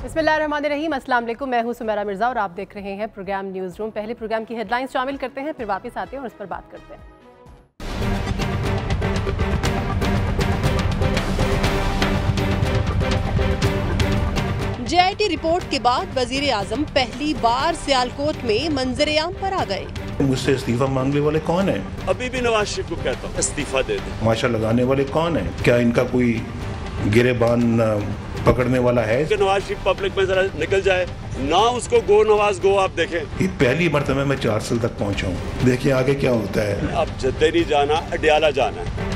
बिस्मिल्लाहिर्रहमानिर्रहीम, अस्सलाम वालेकुम। मैं हूं सुमेरा मिर्ज़ा और आप देख रहे हैं प्रोग्राम न्यूज़ रूम। पहले प्रोग्राम की हेडलाइंस शामिल करते हैं, फिर वापस आते हैं और उस पर बात करते हैं। JIT रिपोर्ट के बाद वजीर आजम पहली बार सियालकोट में मंजर-ए-आम पर आ गए। मुझसे इस्तीफा मांगने वाले कौन है? अभी भी नवाज शरीफ को कहता हूँ इस्तीफा दे दे। माशा लगाने वाले कौन है? क्या इनका कोई गिरेबान पकड़ने वाला है? नवाज शरीफ पब्लिक में जरा निकल जाए ना, उसको गो नवाज गो। आप देखें, ये पहली मरतबा मैं 4 साल तक पहुंचा हूँ। देखिए आगे क्या होता है। अब जद्दे नहीं जाना, अडियाला जाना है।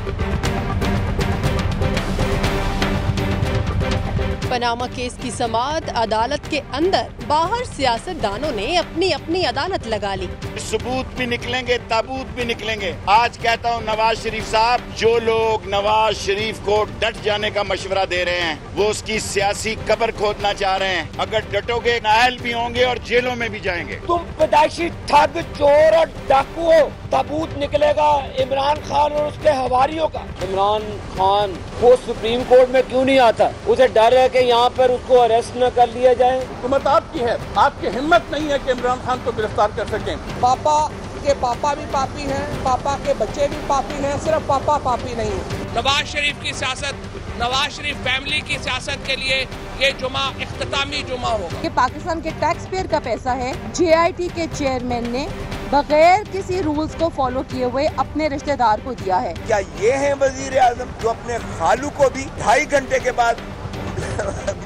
पनामा केस की समाअत अदालत के अंदर, बाहर सियासतदानों ने अपनी अपनी अदालत लगा ली। सबूत भी निकलेंगे, ताबूत भी निकलेंगे। आज कहता हूँ नवाज शरीफ साहब, जो लोग नवाज शरीफ को डट जाने का मशवरा दे रहे हैं, वो उसकी सियासी कब्र खोदना चाह रहे हैं। अगर डटोगे, नाअहल भी होंगे और जेलों में भी जाएंगे। तुम पैदाइशी ठग, चोर और डाकू हो। ताबूत निकलेगा इमरान खान और उसके हवारियों का। इमरान खान वो सुप्रीम कोर्ट में क्यों नहीं आता? उसे डर है कि यहाँ पर उसको अरेस्ट न कर लिया जाए। हुकूमत आपकी है, आपकी हिम्मत नहीं है कि इमरान खान को गिरफ्तार कर सकें। पापा के पापा भी पापी हैं, पापा के बच्चे भी पापी हैं, सिर्फ पापा पापी नहीं है। नवाज शरीफ की सियासत, नवाज शरीफ फैमिली की सियासत के लिए ये जुमा इख्तितामी जुमा होगा। कि पाकिस्तान के टैक्स पेयर का पैसा है। JIT के चेयरमैन ने बगैर किसी रूल्स को फॉलो किए हुए अपने रिश्तेदार को दिया है। क्या ये है वजीर आजम जो अपने खालू को भी 2.5 घंटे के बाद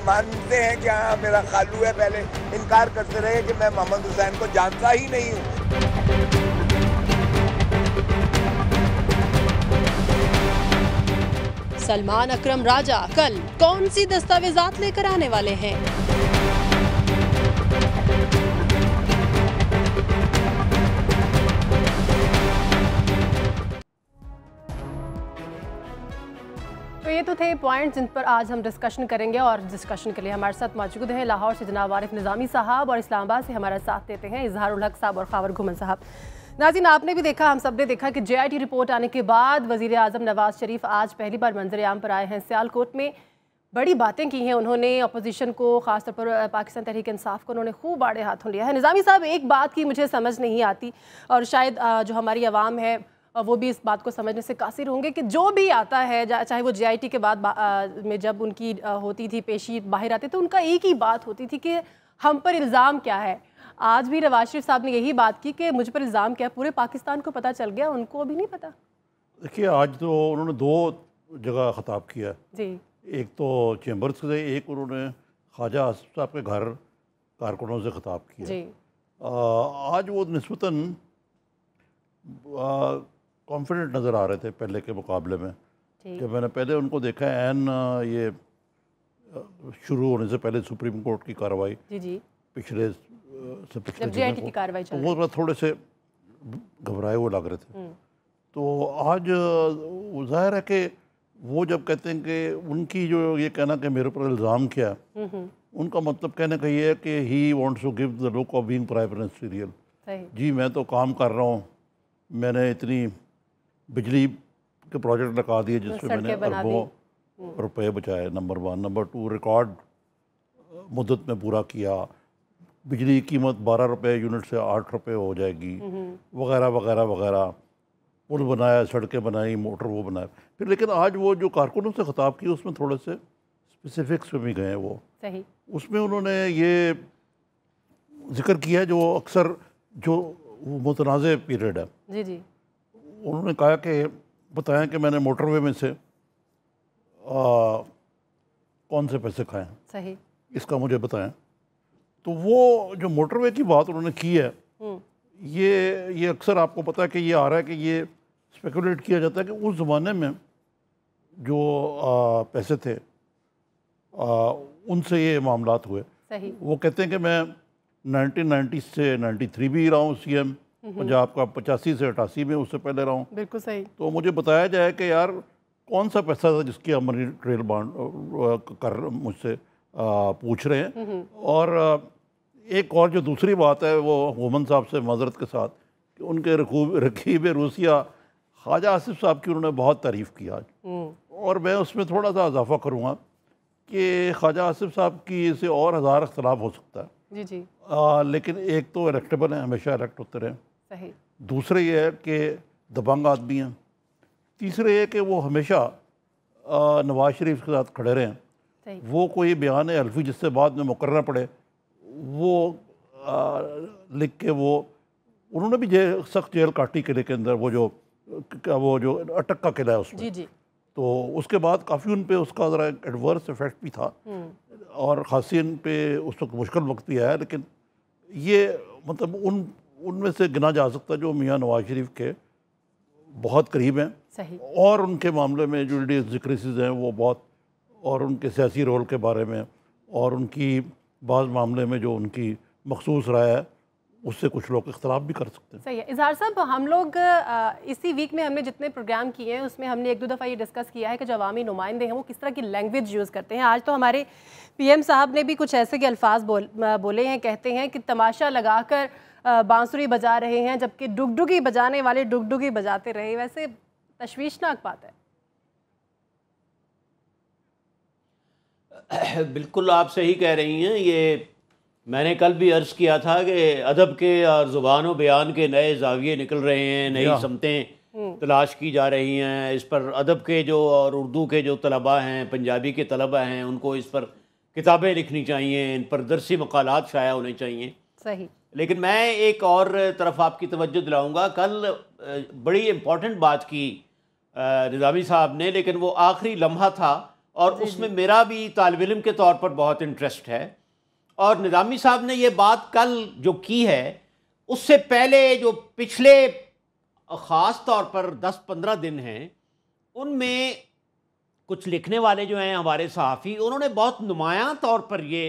मानते हैं कि हाँ मेरा खालू है? पहले इनकार करते रहे कि मैं मोहम्मद हुसैन को जानता ही नहीं हूँ। सलमान अकरम राजा कल कौन सी दस्तावेजात लेकर आने वाले हैं? तो ये तो थे पॉइंट्स जिन पर आज हम डिस्कशन करेंगे, और डिस्कशन के लिए हमारे साथ मौजूद हैं लाहौर से जनाब आरिफ निज़ामी साहब, और इस्लामाबाद से हमारा साथ देते हैं इजहारुल हक साहब और खावर घुमन साहब। नाज़रीन, आपने भी देखा, हम सब ने देखा कि JIT रिपोर्ट आने के बाद वज़ीर आज़म नवाज शरीफ आज पहली बार मंजर-ए-आम पर आए हैं। सियालकोट में बड़ी बातें की हैं उन्होंने, अपोजिशन को, ख़ासतौर पर पाकिस्तान तहरीक इंसाफ को उन्होंने खूब आड़े हाथों लिया है। निज़ामी साहब, एक बात की मुझे समझ नहीं आती, और शायद जो हमारी आवाम है वो भी इस बात को समझने से कासिर होंगे, कि जो भी आता है, चाहे वो JIT के बाद में जब उनकी होती थी पेशी, बाहर आते, तो उनका एक ही बात होती थी कि हम पर इल्ज़ाम क्या है। आज भी नवाज शरीफ साहब ने यही बात की कि मुझ पर इल्ज़ाम क्या है, पूरे पाकिस्तान को पता चल गया, उनको अभी नहीं पता। देखिए, आज तो उन्होंने 2 जगह ख़िताब किया जी। एक तो चैम्बर्स से, एक उन्होंने ख्वाजा आसिफ साहब के घर कारकुनों से ख़िताब किया जी। आज वो निस्बतन कॉन्फिडेंट नज़र आ रहे थे पहले के मुकाबले में। जब मैंने पहले उनको देखा एन ये शुरू होने से पहले सुप्रीम कोर्ट की कार्रवाई पिछले JIT की कार्रवाई तो वो थोड़े से घबराए हुए लग रहे थे। तो आज ज़ाहिर है कि वो जब कहते हैं कि उनकी जो ये कहना कि मेरे पर इल्ज़ाम किया, उनका मतलब कहने का ये है कि he wants to give the look of being prime ministerial. जी मैं तो काम कर रहा हूँ, मैंने इतनी बिजली के प्रोजेक्ट लगा दिए जिसमें मैंने अरबों रुपए बचाए, नंबर 1। नंबर 2, रिकॉर्ड मुद्दत में पूरा किया, बिजली की कीमत 12 रुपये यूनिट से 8 रुपये हो जाएगी, वगैरह वगैरह वगैरह। पुल बनाया, सड़कें बनाई, मोटर वो बनाया। फिर लेकिन आज वो जो कारकुनों से ख़िताब की उसमें थोड़े से स्पेसिफिक्स में भी गए वो सही। उसमें उन्होंने ये जिक्र किया जो अक्सर जो मुतनाज़ पीरियड है जी जी। उन्होंने कहा कि बताया कि मैंने मोटरवे में से कौन से पैसे खाए सही, इसका मुझे बताएं। तो वो जो मोटरवे की बात उन्होंने की है, ये अक्सर आपको पता है कि ये आ रहा है कि ये स्पेकुलेट किया जाता है कि उस ज़माने में जो पैसे थे उनसे ये मामलात हुए सही। वो कहते हैं कि मैं 1990 से 93 भी रहा हूँ CM पंजाब का, 85 से 88 में, उससे पहले रहा हूँ। बिल्कुल सही। तो मुझे बताया जाए कि यार कौन सा पैसा था जिसकी अमरी ट्रेल बांड कर मुझसे पूछ रहे हैं। और एक और जो दूसरी बात है वो हुमन साहब से माजरत के साथ कि उनके रकीब रूसिया ख्वाजा आसिफ साहब की उन्होंने बहुत तारीफ़ की आज, और मैं उसमें थोड़ा सा इजाफा करूँगा कि ख्वाजा आसिफ साहब की से और हज़ार इख्तलाफ हो सकता है जी जी लेकिन एक तो इलेक्टेबल है, हमेशा इलेक्ट होते रहे। सही। दूसरे ये है कि दबंग आदमी हैं। तीसरे ये कि वो हमेशा नवाज शरीफ के साथ खड़े रहें। सही। वो कोई बयान हल्फी जिससे बाद में मुकर्रर पड़े वो लिख के वो उन्होंने भी सख्त जेल काटी किले के अंदर, वो जो अटक का किला है उसमें। जी जी। तो उसके बाद काफ़ी उन पे उसका ज़रा एडवर्स इफेक्ट भी था और ख़ासी उन पे उस वक्त मुश्किल वक्त भी आया, लेकिन ये मतलब उनमें से गिना जा सकता है जो मियाँ नवाज शरीफ के बहुत करीब हैं। सही। और उनके मामले में जो जिक्रिस हैं वो बहुत, और उनके सियासी रोल के बारे में और उनकी बाज़ मामले में जो उनकी मखसूस राय है उससे कुछ लोग इख्तलाफ भी कर सकते हैं। सही है। इजहार साहब, हम लोग इसी वीक में हमने जितने प्रोग्राम किए हैं उसमें हमने एक दो दफ़ा ये डिस्कस किया है कि जो अवामी नुमाइंदे हैं वो किस तरह की लैंग्वेज यूज़ करते हैं। आज तो हमारे पीएम साहब ने भी कुछ ऐसे के अल्फाज बोले हैं, कहते हैं कि तमाशा लगाकर बांसुरी बजा रहे हैं जबकि डुगडुगी बजाने वाले डुगडुगी बजाते रहे। वैसे तशवीशनाक बात है। बिल्कुल आप सही कह रही हैं। ये मैंने कल भी अर्ज़ किया था कि अदब के और ज़ुबान व बयान के नए जाविये निकल रहे हैं, नई समतें तलाश की जा रही हैं। इस पर अदब के जो और उर्दू के जो तलबा हैं, पंजाबी के तलबा हैं, उनको इस पर किताबें लिखनी चाहिए, इन पर दरसी मकालात शाया होने चाहिए। सही। लेकिन मैं एक और तरफ आपकी तवज्जो दिलाऊँगा। कल बड़ी इम्पॉर्टेंट बात की निज़ामी साहब ने, लेकिन वो आखिरी लम्हा था और उसमें मेरा भी तालिब इल्म के तौर पर बहुत इंटरेस्ट है। और निज़ामी साहब ने ये बात कल जो की है उससे पहले जो पिछले ख़ास तौर पर 10-15 दिन हैं उनमें कुछ लिखने वाले जो हैं हमारे सहाफ़ी, उन्होंने बहुत नुमायां तौर पर ये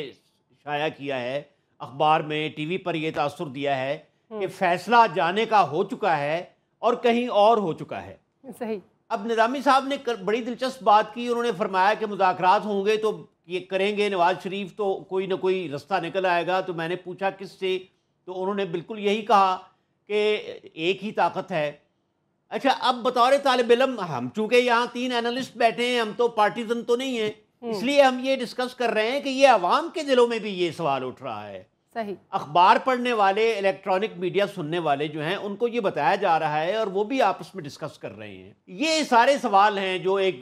शाया किया है, अखबार में, टीवी पर ये तासुर दिया है कि फ़ैसला जाने का हो चुका है और कहीं और हो चुका है। सही। अब निज़ामी साहब ने बड़ी दिलचस्प बात की। उन्होंने फरमाया कि मुज़ाकरात होंगे तो ये करेंगे नवाज शरीफ, तो कोई ना कोई रास्ता निकल आएगा। तो मैंने पूछा किससे, तो उन्होंने बिल्कुल यही कहा कि एक ही ताकत है। अच्छा, अब बतौर तालिब इल्म, हम चूँकि यहाँ 3 एनालिस्ट बैठे हैं, हम तो पार्टीजन तो नहीं हैं, इसलिए हम ये डिस्कस कर रहे हैं कि ये अवाम के दिलों में भी ये सवाल उठ रहा है। सही। अखबार पढ़ने वाले, इलेक्ट्रॉनिक मीडिया सुनने वाले जो हैं उनको ये बताया जा रहा है और वो भी आपस में डिस्कस कर रहे हैं। ये सारे सवाल हैं जो एक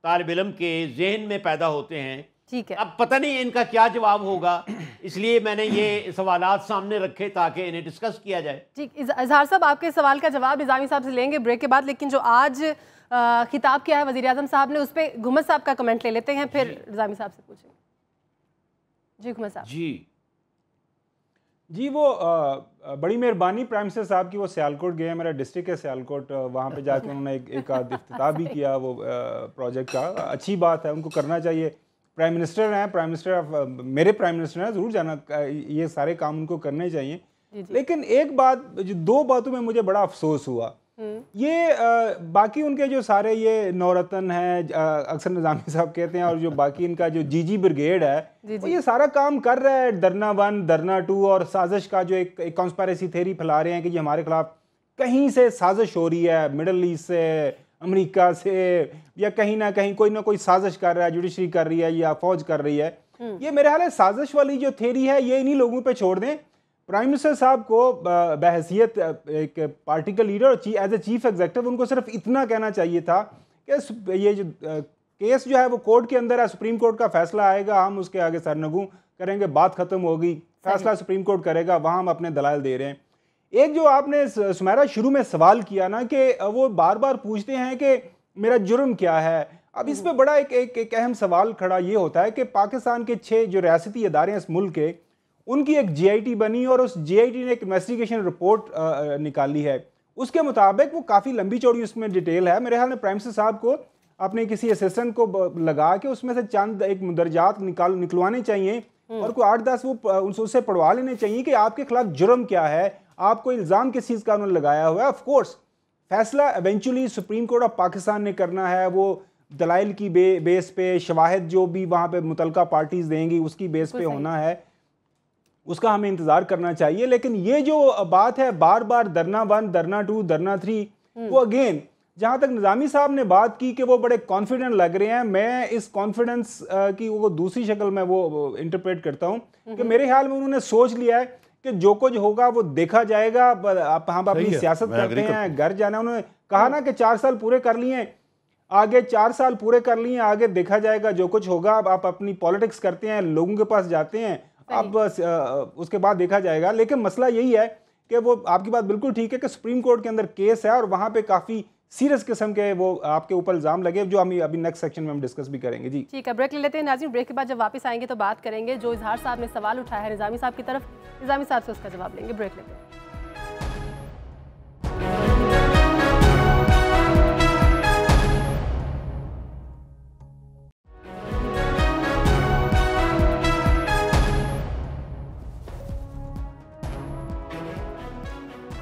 तालिब इल्म के जहन में पैदा होते हैं। ठीक है। अब पता नहीं इनका क्या जवाब होगा, इसलिए मैंने ये सवालात सामने रखे ताकि इन्हें डिस्कस किया जाए। ठीक। इजहार साहब, आपके सवाल का जवाब निज़ामी साहब से लेंगे ब्रेक के बाद, लेकिन जो आज खिताब किया है वज़ीर आज़म साहब ने उस पर घुमत साहब का कमेंट ले लेते हैं, फिर निज़ामी साहब से पूछेंगे। जी घुमत साहब। जी वो बड़ी मेहरबानी प्राइम मिनिस्टर साहब की, वो सियालकोट गए हैं, मेरा डिस्ट्रिक्ट है सियालकोट, वहाँ पे जाकर उन्होंने एक आध इफ्तिताह भी किया वो प्रोजेक्ट का। अच्छी बात है, उनको करना चाहिए। प्राइम मिनिस्टर हैं, प्राइम मिनिस्टर मेरे प्राइम मिनिस्टर हैं, ज़रूर जाना, ये सारे काम उनको करने चाहिए। लेकिन एक बात, जो 2 बातों में मुझे बड़ा अफसोस हुआ, ये बाकी उनके जो सारे ये नौरतन हैं, अक्सर निज़ामी साहब कहते हैं, और जो बाकी इनका जो जीजी ब्रिगेड है वो ये सारा काम कर रहा है, धरना 1, धरना 2 और साजिश का जो एक कॉन्स्पिरेसी थ्योरी फैला रहे हैं कि ये हमारे खिलाफ कहीं से साजिश हो रही है, मिडल ईस्ट से, अमेरिका से, या कहीं ना कहीं कोई ना कोई साजिश कर रहा है, जुडिशरी कर रही है या फौज कर रही है। ये मेरे ख्याल है साजिश वाली जो थ्योरी है ये इन्हीं लोगों पे छोड़ दें। प्राइम मिनिस्टर साहब को बहैसियत एक पार्टी का लीडर और एज ए चीफ एग्जीक्यूटिव उनको सिर्फ इतना कहना चाहिए था कि ये जो केस जो है वो कोर्ट के अंदर है, सुप्रीम कोर्ट का फैसला आएगा, हम उसके आगे सरनगू करेंगे, बात खत्म होगी, फैसला सुप्रीम कोर्ट करेगा, वहाँ हम अपने दलाल दे रहे हैं। एक जो आपने सुमेरा शुरू में सवाल किया ना कि वो बार बार पूछते हैं कि मेरा जुर्म क्या है, अब इस पर बड़ा एक अहम सवाल खड़ा ये होता है कि पाकिस्तान के 6 जो रियासती इदारे हैं इस मुल्क के, उनकी एक GIT बनी और उस GIT ने एक इन्वेस्टिगेशन रिपोर्ट निकाली है। उसके मुताबिक वो काफ़ी लंबी चौड़ी उसमें डिटेल है। मेरे ख्याल में प्राइम मिनिस्टर साहब को अपने किसी असिस्टेंट को लगा के उसमें से चंद एक मुदरजात निकलवाने चाहिए और कोई 8-10 वो उससे पढ़वा लेने चाहिए कि आपके खिलाफ जुर्म क्या है, आपको इल्ज़ाम किस चीज़ का उन्होंने लगाया हुआ है। ऑफ कोर्स फैसला eventually supreme court of Pakistan ने करना है, वो दलाइल की बेस पे, शवाहिद जो भी वहाँ पे मुतलका पार्टीज़ देंगी उसकी बेस पे होना है, उसका हमें इंतज़ार करना चाहिए। लेकिन ये जो बात है बार बार धरना 1, धरना 2, धरना 3, वो अगेन जहाँ तक निज़ामी साहब ने बात की कि वो बड़े कॉन्फिडेंट लग रहे हैं, मैं इस कॉन्फिडेंस की वो दूसरी शक्ल में वो इंटरप्रेट करता हूँ कि मेरे ख्याल में उन्होंने सोच लिया है कि जो कुछ होगा वो देखा जाएगा, आप हम अपनी सियासत करते हैं, घर जाना। उन्होंने कहा ना कि 4 साल पूरे कर लिए, आगे 4 साल पूरे कर लिए, आगे देखा जाएगा जो कुछ होगा। आप अपनी पॉलिटिक्स करते हैं, लोगों के पास जाते हैं, अब उसके बाद देखा जाएगा। लेकिन मसला यही है कि वो आपकी बात बिल्कुल ठीक है कि सुप्रीम कोर्ट के अंदर केस है और वहाँ पे काफ़ी सीरियस किस्म के वो आपके ऊपर इल्ज़ाम लगे, जो हम अभी नेक्स्ट सेक्शन में हम डिस्कस भी करेंगे। जी ठीक है, ब्रेक ले लेते हैं नाज़रीन। ब्रेक के बाद जब वापस आएंगे तो बात करेंगे जो इजहार साहब ने सवाल उठाया है निज़ामी साहब की तरफ, निज़ामी साहब से उसका जवाब लेंगे। ब्रेक लेते हैं।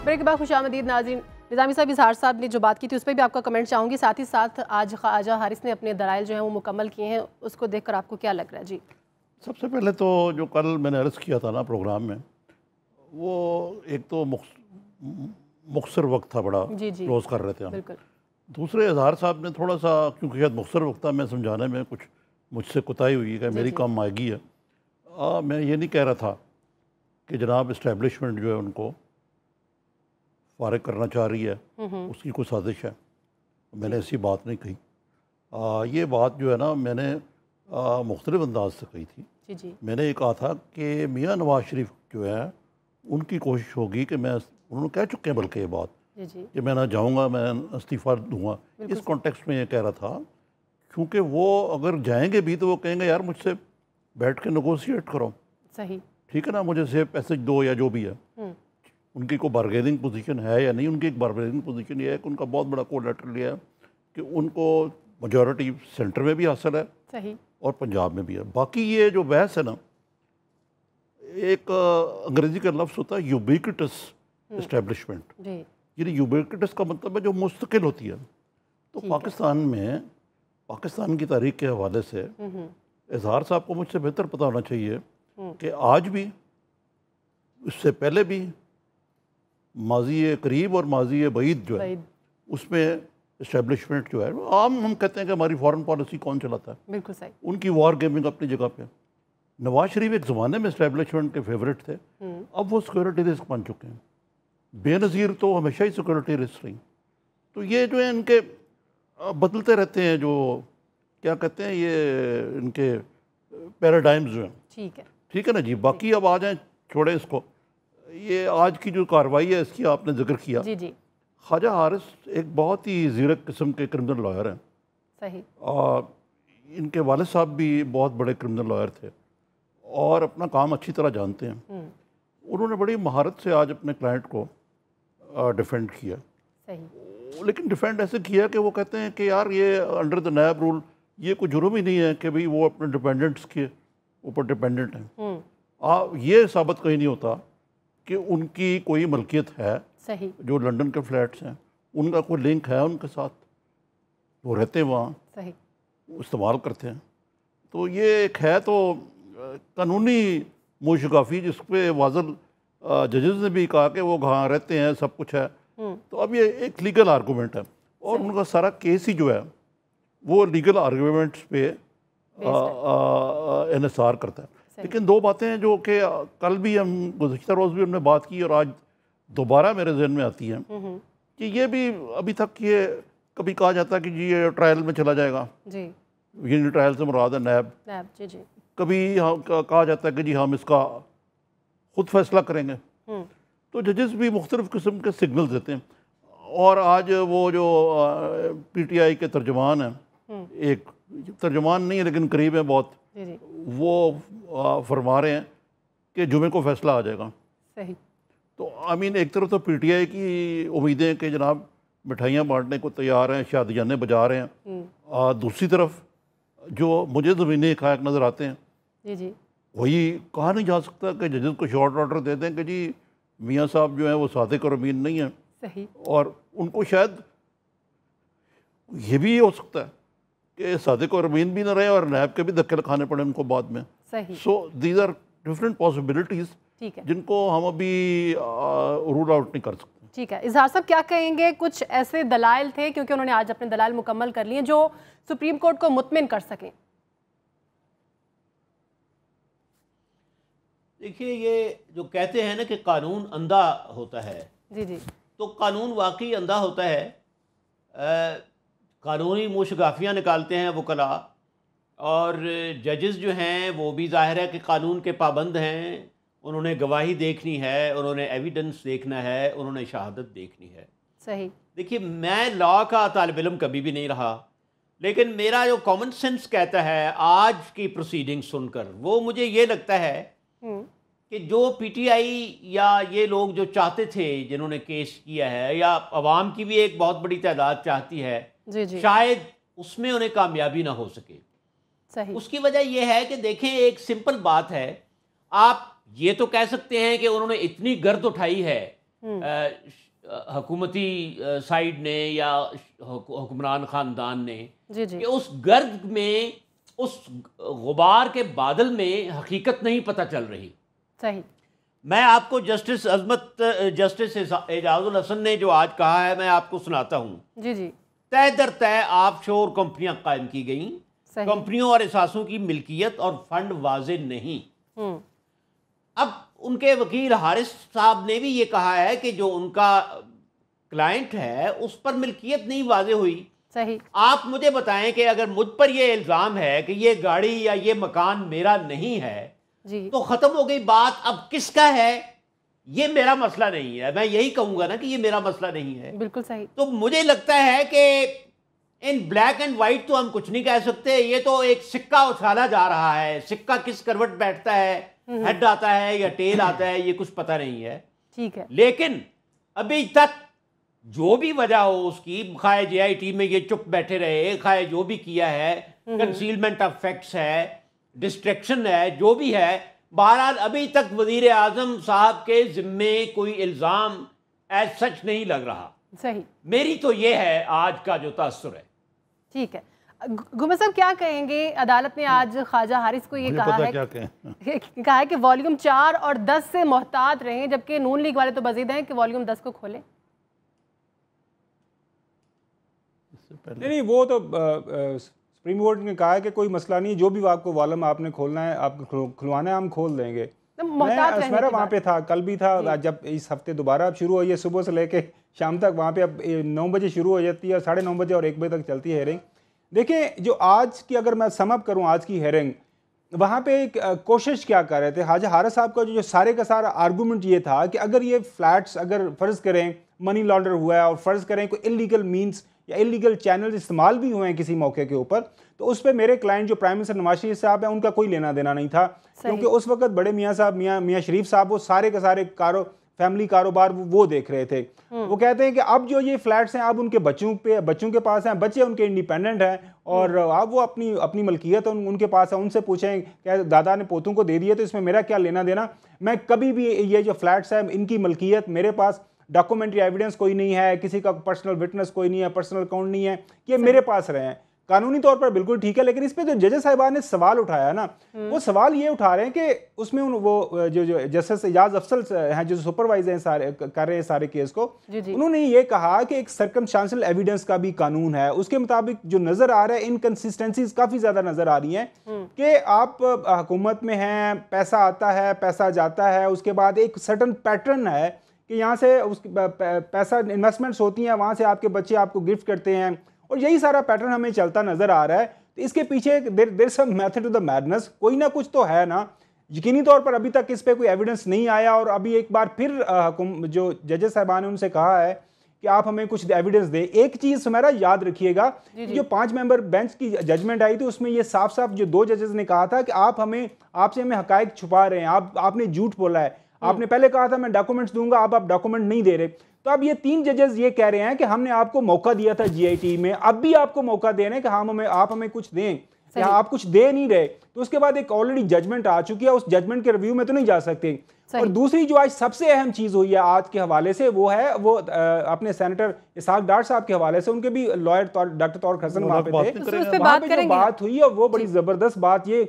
ब्रेक के बाद खुशामदीद नाज़रीन। निज़ामी साहब, इजहार साहब ने जो बात की थी उस पर भी आपका कमेंट चाहूँगी, साथ ही साथ आज ख्वाजा हारिस ने अपने दलाइल जो हैं वो मुकम्मल किए हैं, उसको देखकर आपको क्या लग रहा है? जी, सबसे पहले तो जो कल मैंने अर्ज़ किया था ना प्रोग्राम में, वो एक तो मुख्तसर वक्त था, बड़ा क्लोज कर रहे थे हम। दूसरे इजहार साहब ने थोड़ा सा, क्योंकि शायद मुख्तसर वक्त था, मैं समझाने में कुछ मुझसे कोताही हुई है, मेरी कम आएगी है। मैं ये नहीं कह रहा था कि जनाब इस्टेब्लिशमेंट जो है उनको फारिग करना चाह रही है, उसकी कोई साजिश है, मैंने ऐसी बात नहीं कही। ये बात जो है ना मैंने मुख्तलिफ अंदाज से कही थी। जी। मैंने ये कहा था कि मियाँ नवाज शरीफ जो है उनकी कोशिश होगी कि मैं, उन्होंने कह चुके हैं बल्कि ये बात कि मैं ना जाऊँगा, मैं इस्तीफ़ा दूँगा। इस कॉन्टेक्स्ट में ये कह रहा था, क्योंकि वो अगर जाएंगे भी तो वो कहेंगे यार मुझसे बैठ के नेगोशिएट करो, सही, ठीक है ना, मुझे से पैसेज दो या जो भी है। उनकी कोई बारगेनिंग पोजीशन है या नहीं? उनकी एक बारगेनिंग पोजीशन ये है कि उनका बहुत बड़ा कोलैटरल ये है कि उनको मेजॉरिटी सेंटर में भी हासिल है, सही, और पंजाब में भी है। बाकी ये जो बहस है ना, एक अंग्रेजी का लफ्ज़ होता है यूबिक्विटस एस्टेब्लिशमेंट, यानी यूबिक्विटस का मतलब है जो मुस्तकिल होती है। तो पाकिस्तान में, पाकिस्तान की तारीख के हवाले से इजहार साहब को मुझसे बेहतर पता होना चाहिए कि आज भी, उससे पहले भी, माजी करीब और माजी बईद जो है उसमें इस्टेब्लिशमेंट जो है, आम हम कहते हैं कि हमारी फॉरेन पॉलिसी कौन चलाता है, बिल्कुल सही, उनकी वॉर गेमिंग अपनी जगह पे। नवाज शरीफ एक ज़माने में इस्टेब्लिशमेंट के फेवरेट थे, अब वो सिक्योरिटी रिस्क बन चुके हैं। बेनज़ीर तो हमेशा ही सिक्योरिटी रिस्क रही। तो ये जो है इनके बदलते रहते हैं, जो क्या कहते हैं, ये इनके पैराडाइम्स जो हैं। ठीक है ना जी। बाकी अब आ जाएँ, छोड़े इसको। ये आज की जो कार्रवाई है इसकी आपने जिक्र किया। जी जी। ख्वाजा हारिस एक बहुत ही ज़ीरक किस्म के क्रिमिनल लॉयर हैं, सही, और इनके वालिद साहब भी बहुत बड़े क्रिमिनल लॉयर थे और अपना काम अच्छी तरह जानते हैं। उन्होंने बड़ी महारत से आज अपने क्लाइंट को डिफेंड किया। सही, लेकिन डिफेंड ऐसे किया कि वो कहते हैं कि यार ये अंडर द नैब रूल ये कोई जुर्म ही नहीं है कि भाई वो अपने डिपेंडेंट्स के ऊपर डिपेंडेंट हैं। ये साबित कहीं नहीं होता कि उनकी कोई मलकियत है। सही, जो लंदन के फ्लैट्स हैं उनका कोई लिंक है उनके साथ, वो रहते हैं वहाँ, सही, इस्तेमाल करते हैं। तो ये एक है तो कानूनी मुशगाफी जिस पे वाज़ल जजेस ने भी कहा कि वो कहाँ रहते हैं, सब कुछ है। तो अब ये एक लीगल आर्गूमेंट है और उनका सारा केस ही जो है वो लीगल आर्गूमेंट्स पे NSR करता है। लेकिन दो बातें हैं जो कि कल भी हम, गुज़श्ता रोज़ भी हमने बात की और आज दोबारा मेरे जहन में आती हैं कि ये भी अभी तक ये कभी कहा जाता है कि जी ये ट्रायल में चला जाएगा जी, ये ट्रायल से मुराद है नैब जी जी। कभी कहा जाता है कि जी हम इसका खुद फैसला करेंगे। तो जजेस भी मुख्तलिफ़ किस्म के सिग्नल देते हैं। और आज वो जो PTI के तर्जुमान हैं, एक तर्जुमान नहीं है लेकिन करीब है बहुत, वो फरमा रहे हैं कि जुमे को फैसला आ जाएगा। सही। तो आई मीन एक तरफ तो PTI की उम्मीदें कि जनाब मिठाइयाँ बांटने को तैयार हैं, शादियाने बजा रहे हैं, दूसरी तरफ जो मुझे ज़मीनी हक़ाइक़ नज़र आते हैं जी जी, वही कहा नहीं जा सकता कि जजेस को शॉर्ट ऑर्डर दे दें कि जी मियाँ साहब जो हैं वो सादिक और अमीन नहीं हैं। सही। और उनको शायद ये भी हो सकता है कि सादिक और अमीन भी ना रहे और नैब के भी धक्के खाने पड़े उनको बाद में। सही। So these are different possibilities ठीक है, जिनको हम अभी रूल आउट नहीं कर सकते। ठीक है, इजहार साहब क्या कहेंगे? कुछ ऐसे दलाइल थे, क्योंकि उन्होंने आज अपने दलाइल मुकम्मल कर लिए, जो सुप्रीम कोर्ट को मुतमिन कर सकें? देखिए, ये जो कहते हैं ना कि कानून अंधा होता है, जी जी, तो कानून वाकई अंधा होता है। कानूनी मुशगाफियाँ निकालते हैं वकला, और जजेस जो हैं वो भी ज़ाहिर है कि कानून के पाबंद हैं। उन्होंने गवाही देखनी है, उन्होंने एविडेंस देखना है, उन्होंने शहादत देखनी है। सही। देखिए, मैं लॉ का तालिब इल्म कभी भी नहीं रहा, लेकिन मेरा जो कॉमन सेंस कहता है आज की प्रोसीडिंग सुनकर, वो मुझे ये लगता है कि जो पीटीआई या ये लोग जो चाहते थे, जिन्होंने केस किया है, या अवाम की भी एक बहुत बड़ी तादाद चाहती है, जी जी, शायद उसमें उन्हें कामयाबी ना हो सके। सही। उसकी वजह यह है कि देखें, एक सिंपल बात है, आप ये तो कह सकते हैं कि उन्होंने इतनी गर्द उठाई है हुकूमती साइड ने या हुक्मरान ख़ानदान ने, जी जी, कि उस गर्द में, उस गुबार के बादल में हकीकत नहीं पता चल रही। सही। मैं आपको जस्टिस एजाजुल हसन ने जो आज कहा है, मैं आपको सुनाता हूँ। जी जी, तय दर तय ऑफशोर कंपनियां कायम की गई। कंपनियों और एहसासों की मिल्कियत और फंड वाजे नहीं। अब उनके वकील हारिस साहब ने भी ये कहा है कि जो उनका क्लाइंट है उस पर मिल्कियत नहीं वाजे हुई। सही। आप मुझे बताएं कि अगर मुझ पर ये इल्ज़ाम है कि ये गाड़ी या ये मकान मेरा नहीं है जी, तो खत्म हो गई बात। अब किसका है? ये मेरा मसला नहीं है। मैं यही कहूंगा ना कि ये मेरा मसला नहीं है। बिल्कुल सही। तो मुझे लगता है कि इन ब्लैक एंड वाइट तो हम कुछ नहीं कह सकते। ये तो एक सिक्का उछाला जा रहा है। सिक्का किस करवट बैठता है, हेड आता है या टेल आता है, ये कुछ पता नहीं है। ठीक है। लेकिन अभी तक जो भी वजह हो उसकी, खाए JIT में ये चुप बैठे रहे, खाए जो भी किया है, कंसीलमेंट ऑफ फैक्ट्स है, डिस्ट्रैक्शन है, जो भी है, बहरहाल अभी तक वजीर आजम साहब के जिम्मे कोई इल्ज़ाम एज सच नहीं लग रहा। सही। मेरी तो ये है आज का जो तासुर है। ठीक है। गुमर साहब क्या कहेंगे? अदालत ने आज ख्वाजा हारिस को ये कहा है, कहा है कि वॉल्यूम 4 और 10 से मोहतात रहें, जबकि नून लीग वाले तो बजीद हैं कि वॉल्यूम 10 को खोलें। नहीं, वो तो सुप्रीम कोर्ट ने कहा है कि कोई मसला नहीं, जो भी आपको वॉल्यूम आपने खोलना है, आपको खुलवाना है, हम खोल देंगे। मैं वहाँ पे था, कल भी था, जब इस हफ्ते दोबारा अब शुरू हुई है, सुबह से लेके शाम तक वहाँ पे अब 9 बजे शुरू हो जाती है, 9:30 बजे और 1 बजे तक चलती है हेयरिंग। देखिए, जो आज की, अगर मैं समअप करूँ आज की हेयरिंग, वहाँ पे एक कोशिश क्या कर रहे थे ख्वाजा हारिस साहब का, जो सारे का सारा आर्गूमेंट ये था कि अगर ये फ्लैट्स, अगर फ़र्ज़ करें मनी लॉन्डर हुआ है और फ़र्ज़ करें कोई इलीगल मीन्स या इलीगल चैनल इस्तेमाल भी हुए हैं किसी मौके के ऊपर, तो उस पर मेरे क्लाइंट जो प्राइम मिनिस्टर नवाज शरीफ साहब हैं उनका कोई लेना देना नहीं था, क्योंकि उस वक्त बड़े मियाँ साहब, मियाँ शरीफ साहब, वो सारे के सारे फैमिली कारोबार वो देख रहे थे। वो कहते हैं कि अब जो ये फ्लैट्स हैं अब उनके बच्चों के पास हैं, बच्चे उनके इंडिपेंडेंट हैं और अब वो अपनी मलकियत उनके पास है। उनसे पूछें कि दादा ने पोतों को दे दिए तो इसमें मेरा क्या लेना देना। मैं कभी भी ये जो फ्लैट्स हैं इनकी मलकियत, मेरे पास डॉक्यूमेंट्री एविडेंस कोई नहीं है, किसी का पर्सनल विटनेस कोई नहीं है, पर्सनल अकाउंट नहीं है, ये मेरे पास रहे हैं। कानूनी तौर पर बिल्कुल ठीक है, लेकिन इस पे जो जजेस साहिबान ने सवाल उठाया ना, वो सवाल ये उठा रहे हैं कि उसमें वो जो जस्टिस एजाज अफसल हैं, जो सुपरवाइजर हैं सारे कर रहे हैं सारे केस को, उन्होंने ये कहा कि एक सर्कमस्टांशियल एविडेंस का भी कानून है। उसके मुताबिक जो नजर आ रहा है, इनकंसिस्टेंसीज काफी ज्यादा नजर आ रही हैं कि आप हुकूमत में हैं, पैसा आता है, पैसा जाता है, उसके बाद एक सर्टन पैटर्न है कि यहाँ से उसकी पैसा इन्वेस्टमेंट्स होती हैं, वहाँ से आपके बच्चे आपको गिफ्ट करते हैं, और यही सारा पैटर्न हमें चलता नजर आ रहा है। तो इसके पीछे there some method to the madness, कोई ना कुछ तो है ना। यकीनी तौर पर अभी तक इस पे कोई एविडेंस नहीं आया, और अभी एक बार फिर जो जजेस साहबान ने उनसे कहा है कि आप हमें कुछ एविडेंस दें। एक चीज सुमेरा याद रखिएगा, जो 5 मेंबर बेंच की जजमेंट आई थी उसमें ये साफ साफ जो 2 जजेस ने कहा था कि आपसे हमें हकायक छुपा रहे हैं, आपने झूठ बोला है। आपने पहले कहा था मैं डॉक्यूमेंट्स दूंगा, आप डॉक्यूमेंट नहीं दे रहे। तो अब ये 3 जजेस ये कह रहे हैं कि हमने आपको मौका दिया था GIT में, अब भी आपको मौका दे रहे हैं कि आप हमें कुछ दें, या आप कुछ दे नहीं रहे। तो उसके बाद एक ऑलरेडी जजमेंट आ चुकी है, उस जजमेंट के रिव्यू में तो नहीं जा सकते। और दूसरी जो आज सबसे अहम चीज हुई है आज के हवाले से, वो है अपने सेनेटर इसहाक डार साहब के हवाले से। उनके भी लॉयर डॉक्टर तौर हसन वहां पे थे, वहां पे जो बात हुई है वो बड़ी जबरदस्त बात। ये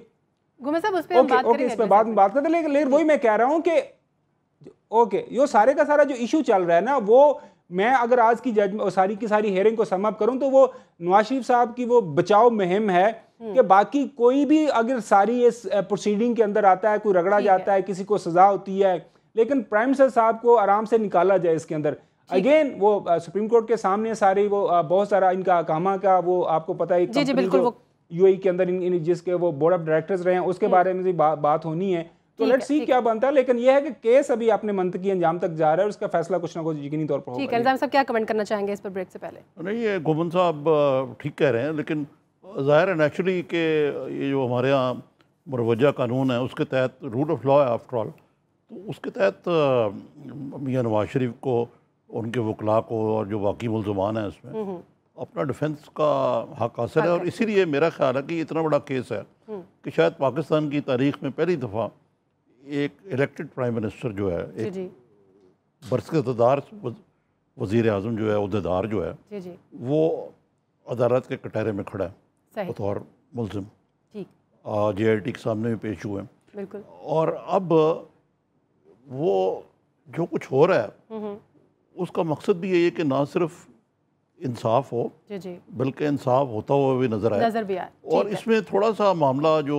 गुमे साहब उस पे हम बात करेंगे, इस पे बाद में बात करते हैं, लेकिन वही मैं कह रहा हूं कि ओके, ये सारे का सारा जो इशू चल रहा है ना, वो मैं अगर आज की जजमेंट सारी की सारी हेयरिंग को समअप करूं तो वो नवाज शरीफ साहब की वो बचाव मुहिम है कि बाकी कोई भी अगर सारी इस प्रोसीडिंग के अंदर आता है, कोई रगड़ा जाता है, किसी को सजा होती है, लेकिन प्राइम मिनिस्टर साहब को आराम से निकाला जाए इसके अंदर। अगेन वो सुप्रीम कोर्ट के सामने सारी वो बहुत सारा इनका कामा का वो आपको पता है यूएई के अंदर जिसके वो बोर्ड ऑफ डायरेक्टर्स रहे हैं उसके बारे में भी बात होनी है। तो लेट्स सी क्या बनता है, लेकिन यह है कि केस अभी अपने मंतकी अंजाम तक जा रहा है और उसका फैसला कुछ ना कुछ यकीनी तौर पर होगा। ठीक है, निजाम साहब क्या कमेंट करना चाहेंगे इस पर ब्रेक से पहले? नहीं, ये गोमन साहब ठीक कह रहे हैं, लेकिन ज़ाहिर है नेचुरली के ये जो हमारे यहाँ मुरवजा कानून है उसके तहत रूल ऑफ लॉ है आफ्टर ऑल, तो उसके तहत मियां नवाज शरीफ को, उनके वकला को और जो बाकी मुलजमान हैं इसमें अपना डिफेंस का हक हासिल है। और इसीलिए मेरा ख्याल है कि इतना बड़ा केस है कि शायद पाकिस्तान की तारीख में पहली दफ़ा एक इलेक्टेड प्राइम मिनिस्टर जो है, एक बरसदार वज़ीर आज़म जो है, उहदेदार जो है, वो अदालत के कटहरे में खड़ा है बतौर मुलजिम, JIT के सामने भी पेश हुए हैं। और अब वो जो कुछ हो रहा है उसका मकसद भी यही है कि ना सिर्फ इंसाफ हो बल्कि इंसाफ होता हुआ भी नजर आए। और इसमें थोड़ा सा मामला जो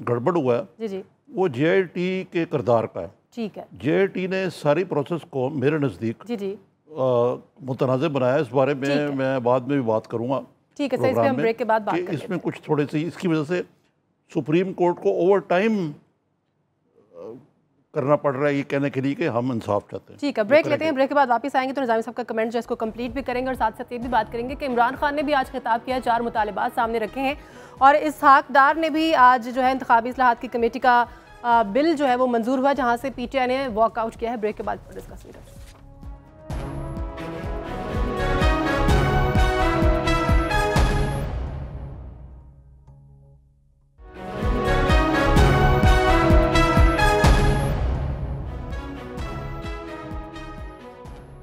गड़बड़ हुआ है वो JIT के किरदार का है। ठीक है, JIT ने सारी प्रोसेस को मेरे नज़दीक मुतनाज़ बनाया। इस बारे में मैं बाद में भी बात करूँगा। ठीक है सर, इसमें हम ब्रेक के बाद बात करेंगे। इसमें कुछ थोड़े से इसकी वजह से सुप्रीम कोर्ट को ओवर टाइम करना पड़ रहा है ये कहने के लिए कि हम इंसाफ चाहते हैं। ठीक है, ब्रेक लेते हैं, ब्रेक के बाद वापस आएंगे तो निजामी साहब का कमेंट जो इसको कंप्लीट भी करेंगे और साथ साथ ये भी बात करेंगे कि इमरान खान ने भी आज खिताब किया, 4 मुतालिबात सामने रखे हैं और इसहाक डार ने भी आज जो है इंतखाबी इस्लाहात की कमेटी का बिल जो है वो मंजूर हुआ, जहाँ से PTI ने वॉकआउट किया है। ब्रेक के बाद डिस्कस करेंगे।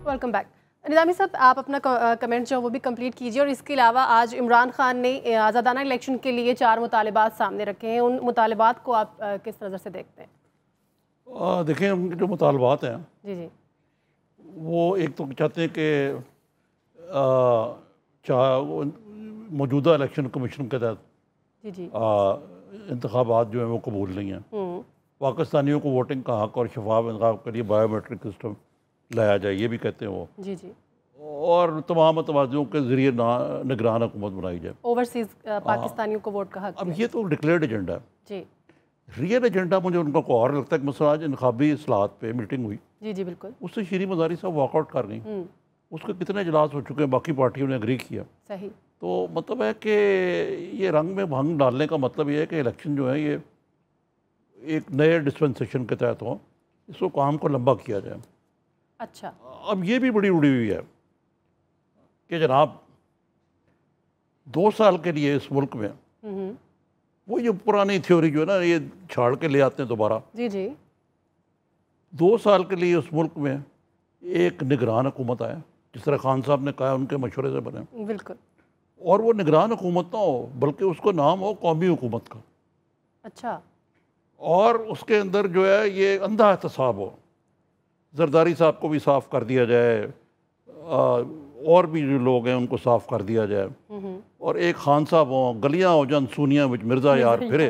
Welcome back. निजामी साहब, आप अपना कमेंट जो वो भी कंप्लीट कीजिए और इसके अलावा आज इमरान खान ने आज़ादाना इलेक्शन के लिए 4 मुतालिबात सामने रखे हैं, उन मुतालिबात को आप किस नज़र से देखते हैं? देखें, उनके जो मुतालबात हैं जी वो एक तो चाहते हैं कि मौजूदा इलेक्शन कमीशन के तहत इंतखाबात जो हैं वो कबूल नहीं हैं। पाकिस्तानियों को वोटिंग का हक और शफाफ इंतखाब के लिए बायोमेट्रिक सिस्टम लाया जाए, ये भी कहते हैं वो। जी। और तमाम मतवाजियों के ज़रिए निगरान हुकूमत बनाई जाए, ओवरसीज पाकिस्तानियों को वोट का हक। अब ये तो डिक्लेयर्ड एजेंडा है जी। रियल एजेंडा मुझे उनका को और लगता है कि मसला आज इंतखाबी इस्लाहात पे मीटिंग हुई, जी बिल्कुल, उससे शीरी मज़ारी साहब वॉकआउट कर गई। उसके कितने इजलास हो चुके हैं, बाकी पार्टियों ने एग्री किया। सही। तो मतलब है कि ये रंग में भंग डालने का मतलब ये है कि इलेक्शन जो है ये एक नए डिस्पेंसेशन के तहत हो, इसको काम को लंबा किया जाए। अच्छा, अब ये भी बड़ी उड़ी हुई है कि जनाब 2 साल के लिए इस मुल्क में वो ये पुरानी थ्योरी जो है ना ये छाड़ के ले आते हैं दोबारा। जी 2 साल के लिए उस मुल्क में एक निगरान हुकूमत आया, जिस तरह खान साहब ने कहा उनके मशवरे से बने। बिल्कुल। और वो निगरान हुकूमत ना हो बल्कि उसको नाम हो कौमी हुकूमत का। अच्छा। और उसके अंदर जो है ये अंधा एहतसाब हो, जरदारी साहब को भी साफ़ कर दिया जाए, और भी जो लोग हैं उनको साफ़ कर दिया जाए, और एक खान साहब हो, गलियाँ हो जान सुनिया विच मिर्ज़ा यार फिरे,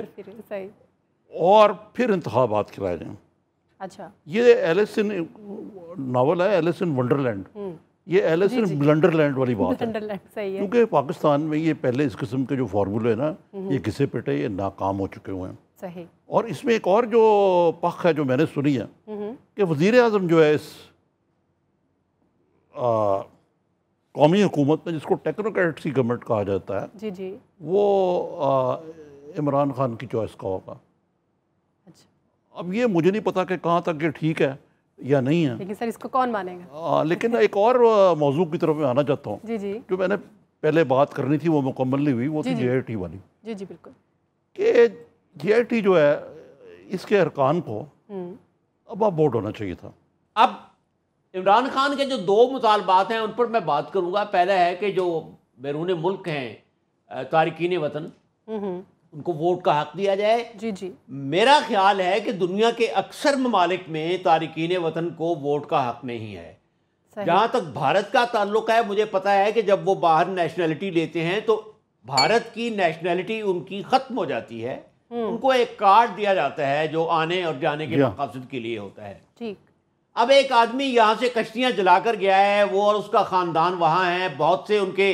और फिर इंतखाबात कराए जाएँ। अच्छा, ये एलिस इन नावल है, एलिस इन वंडरलैंड, ये एलिस इन ब्लंडरलैंड वाली बात है, क्योंकि पाकिस्तान में ये पहले इस किस्म के जो फार्मूले हैं ना ये घिसे पिटे ये नाकाम हो चुके हुए हैं। सही। और इसमें एक और जो पख है जो मैंने सुनी है कि वज़ीर आज़म जो है इस कौमी हुकूमत में, जिसको टेक्नोक्रेट्स की गवर्नमेंट कहा जाता है, जी वो इमरान खान की चॉइस का होगा। अच्छा। अब ये मुझे नहीं पता कि कहाँ तक ये ठीक है या नहीं है, लेकिन सर इसको कौन मानेगा। लेकिन एक और मौजू की तरफ मैं आना चाहता हूँ, जी जो मैंने पहले बात करनी थी वो मुकम्मल नहीं हुई, वो थी JIT वाली। जी बिल्कुल, कि JIT जो है इसके अरकान को अब बोर्ड होना चाहिए था। अब इमरान खान के जो 2 मुतालबात हैं उन पर मैं बात करूंगा। पहला है कि जो बैरून मुल्क हैं तारिकीन वतन, उनको वोट का हक दिया जाए। जी जी, मेरा ख्याल है कि दुनिया के अक्सर ममालिक में तारिकीन वतन को वोट का हक नहीं है। जहाँ तक भारत का ताल्लुक है, मुझे पता है कि जब वो बाहर नेशनैलिटी लेते हैं तो भारत की नेशनैलिटी उनकी ख़त्म हो जाती है। उनको एक कार्ड दिया जाता है जो आने और जाने के मकसद के लिए होता है। ठीक। अब एक आदमी यहाँ से कश्तियाँ जलाकर गया है, वो और उसका ख़ानदान वहाँ है, बहुत से उनके